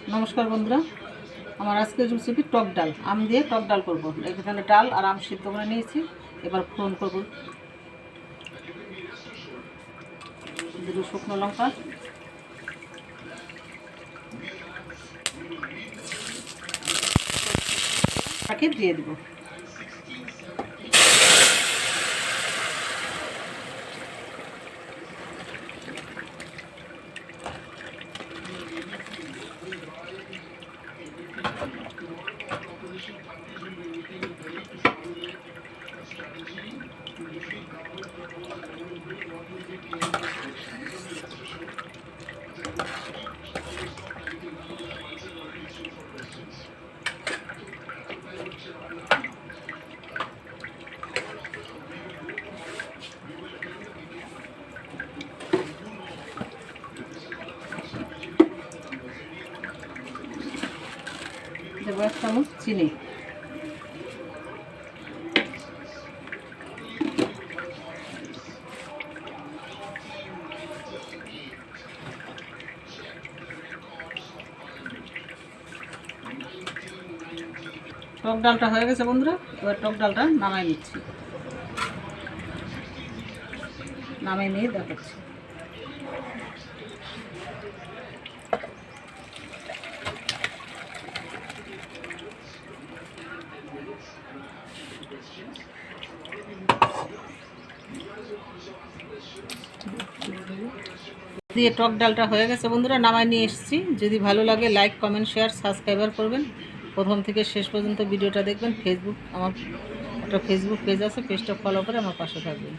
নমস্কার বন্ধুরা, আমার আজকের রেসিপি টক ডাল, আম দিয়ে টক ডাল করব। এখানে ডাল আর আম সিদ্ধ করে নিয়েছি। এবার ফোড়ন করব দুটো শুকনো লঙ্কা, তাকে দিয়ে দেব। দেবো 1 চামচ চিনি, টক ডালটা হয়ে গেছে বন্ধুরা। এবার টক ডালটা নামাই নিচ্ছি, নামাই নিয়ে দেখাচ্ছি। দিয়ে টক ডালটা হয়ে গেছে বন্ধুরা, নামাই নিয়ে এসেছি। যদি ভালো লাগে লাইক, কমেন্ট, শেয়ার, সাবস্ক্রাইবার করবেন। প্রথম থেকে শেষ পর্যন্ত ভিডিওটা দেখবেন। আমার একটা ফেসবুক পেজ আছে, পেজটা ফলো করে আমার পাশে থাকবেন।